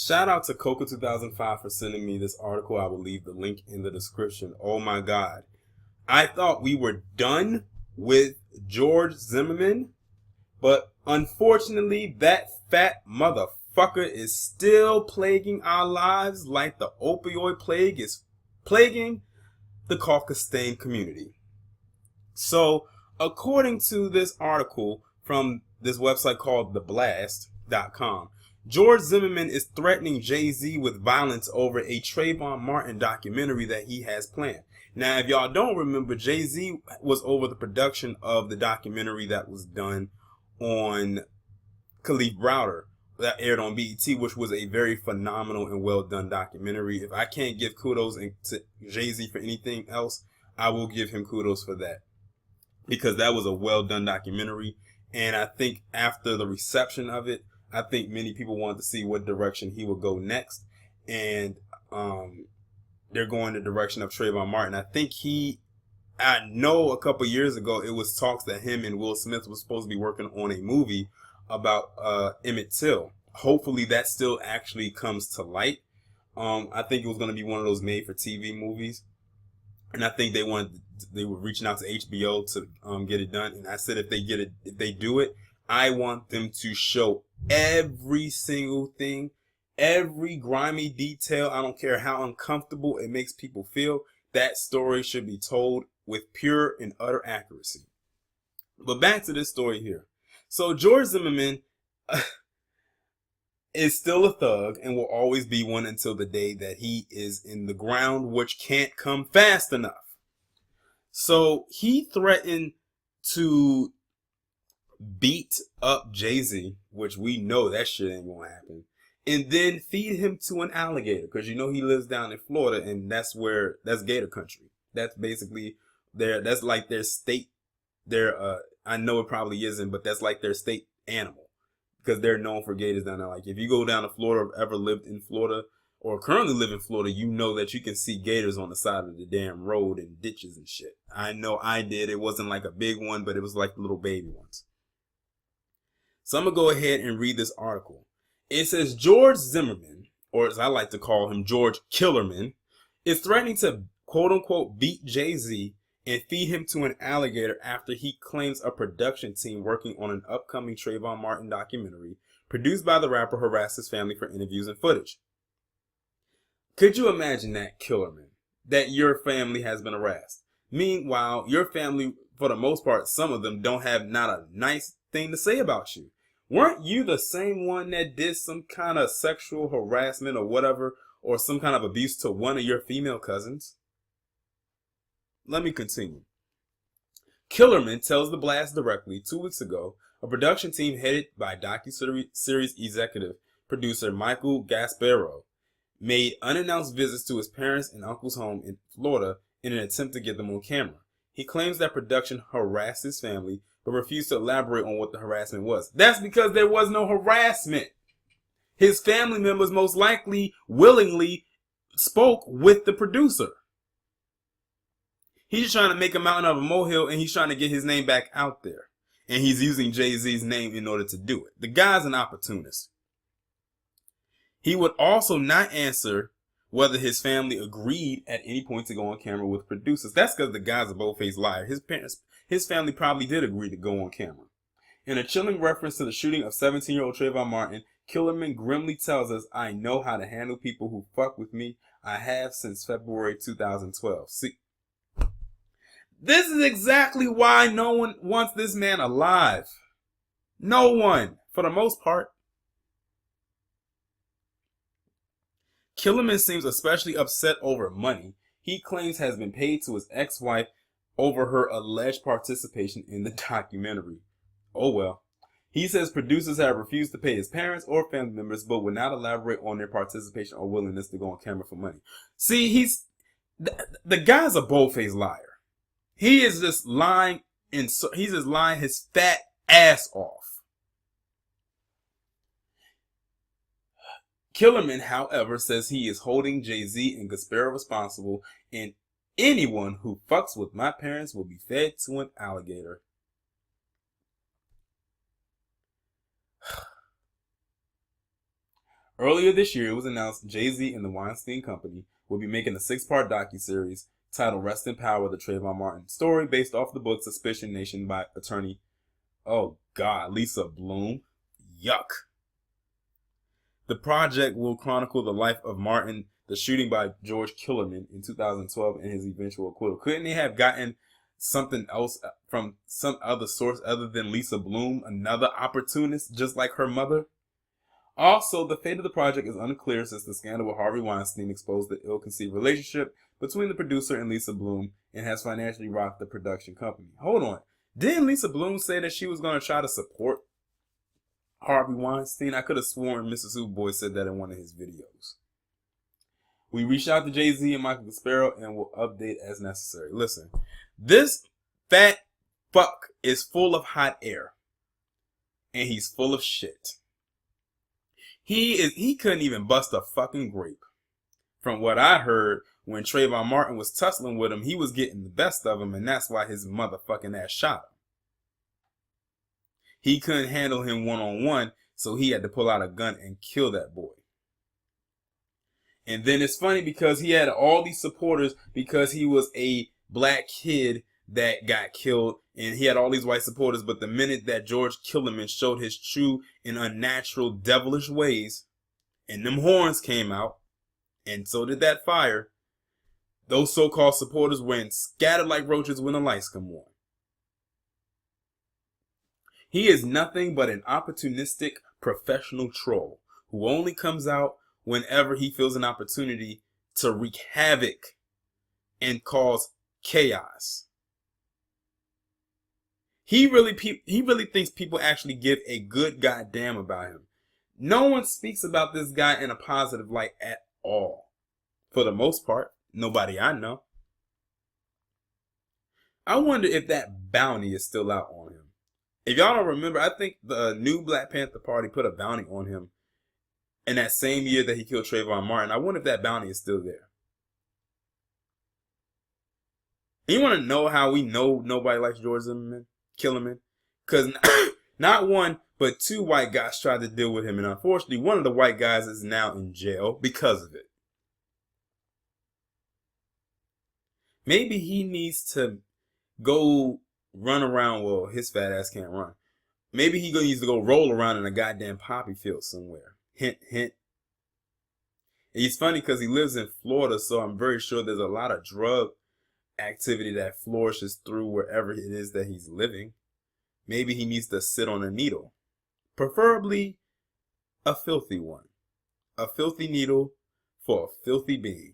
Shout out to Coca 2005 for sending me this article. I will leave the link in the description. Oh my God. I thought we were done with George Zimmerman, but unfortunately, that fat motherfucker is still plaguing our lives like the opioid plague is plaguing the caucus-stained community. So, according to this article from this website called theblast.com, George Zimmerman is threatening Jay-Z with violence over a Trayvon Martin documentary that he has planned. Now, if y'all don't remember, Jay-Z was over the production of the documentary that was done on Kalief Browder that aired on BET, which was a very phenomenal and well done documentary. If I can't give kudos to Jay-Z for anything else, I will give him kudos for that, because that was a well done documentary. And I think after the reception of it, I think many people wanted to see what direction he would go next. And they're going the direction of Trayvon Martin. I know a couple years ago, it was talks that him and Will Smith was supposed to be working on a movie about Emmett Till. Hopefully that still actually comes to light. I think it was going to be one of those made for TV movies. And I think they were reaching out to HBO to get it done. And I said, if they do it, I want them to show every single thing, every grimy detail. I don't care how uncomfortable it makes people feel. That story should be told with pure and utter accuracy. But back to this story here. So George Zimmerman is still a thug and will always be one until the day that he is in the ground, which can't come fast enough. So he threatened to beat up Jay-Z, which we know that shit ain't gonna happen, and then feed him to an alligator, because you know he lives down in Florida, and that's Gator country. That's basically that's like their state. I know it probably isn't, but that's like their state animal, because they're known for gators down there. Like if you go down to Florida, or ever lived in Florida, or currently live in Florida, you know that you can see gators on the side of the damn road and ditches and shit. I know I did. It wasn't like a big one, but it was like the little baby ones. So I'm going to go ahead and read this article. It says George Zimmerman, or as I like to call him, George Killerman, is threatening to quote unquote beat Jay-Z and feed him to an alligator after he claims a production team working on an upcoming Trayvon Martin documentary produced by the rapper harassed his family for interviews and footage. Could you imagine that, Killerman? That your family has been harassed. Meanwhile, your family, for the most part, some of them don't have not a nice thing to say about you. Weren't you the same one that did some kind of sexual harassment or whatever, or some kind of abuse to one of your female cousins? Let me continue. Killerman tells The Blast directly 2 weeks ago, a production team headed by docuseries executive producer Michael Gasparo made unannounced visits to his parents' and uncle's home in Florida in an attempt to get them on camera. He claims that production harassed his family, but refused to elaborate on what the harassment was. That's because there was no harassment. His family members most likely willingly spoke with the producer. He's trying to make a mountain out of a molehill, and he's trying to get his name back out there. And he's using Jay-Z's name in order to do it. The guy's an opportunist. He would also not answer whether his family agreed at any point to go on camera with producers. That's because the guy's a bold-faced liar. His family probably did agree to go on camera. In a chilling reference to the shooting of 17-year-old Trayvon Martin, Killerman grimly tells us, "I know how to handle people who fuck with me. I have since February 2012. See, this is exactly why no one wants this man alive. No one, for the most part. Killerman seems especially upset over money he claims has been paid to his ex-wife over her alleged participation in the documentary. Oh well. He says producers have refused to pay his parents or family members, but would not elaborate on their participation or willingness to go on camera for money. See, the guy's a bold-faced liar. He is just lying, he's just lying his fat ass off. Killerman, however, says he is holding Jay-Z and Gasparo responsible, and anyone who fucks with my parents will be fed to an alligator. Earlier this year, it was announced Jay-Z and the Weinstein Company will be making a 6-part docuseries titled Rest in Power, the Trayvon Martin story, based off the book Suspicion Nation by attorney, oh God, Lisa Bloom. Yuck. The project will chronicle the life of Martin, the shooting by George Killerman in 2012, and his eventual acquittal. Couldn't they have gotten something else from some other source other than Lisa Bloom, another opportunist just like her mother? Also, the fate of the project is unclear since the scandal with Harvey Weinstein exposed the ill-conceived relationship between the producer and Lisa Bloom and has financially rocked the production company. Hold on. Didn't Lisa Bloom say that she was going to try to support Harvey Weinstein? I could have sworn Mr. Superboy said that in one of his videos. We reached out to Jay-Z and Michael Gasparo and will update as necessary. Listen, this fat fuck is full of hot air. And he's full of shit. He couldn't even bust a fucking grape. From what I heard, when Trayvon Martin was tussling with him, he was getting the best of him, and that's why his motherfucking ass shot him. He couldn't handle him one-on-one, so he had to pull out a gun and kill that boy. And then it's funny because he had all these supporters because he was a black kid that got killed, and he had all these white supporters, but the minute that George Killerman showed his true and unnatural devilish ways, and them horns came out, and so did that fire, those so-called supporters went scattered like roaches when the lights come on. He is nothing but an opportunistic professional troll who only comes out whenever he feels an opportunity to wreak havoc and cause chaos. He really thinks people actually give a good goddamn about him. No one speaks about this guy in a positive light at all. For the most part, nobody I know. I wonder if that bounty is still out on him. If y'all don't remember, I think the new Black Panther Party put a bounty on him in that same year that he killed Trayvon Martin. I wonder if that bounty is still there. You want to know how we know nobody likes George Zimmerman? Killerman? Because not one, but 2 white guys tried to deal with him. And unfortunately, one of the white guys is now in jail because of it. Maybe he needs to go run around. Well, his fat ass can't run. Maybe he needs to go roll around in a goddamn poppy field somewhere. Hint, hint. And it's funny because he lives in Florida, so I'm very sure there's a lot of drug activity that flourishes through wherever it is that he's living. Maybe he needs to sit on a needle. Preferably a filthy one. A filthy needle for a filthy being.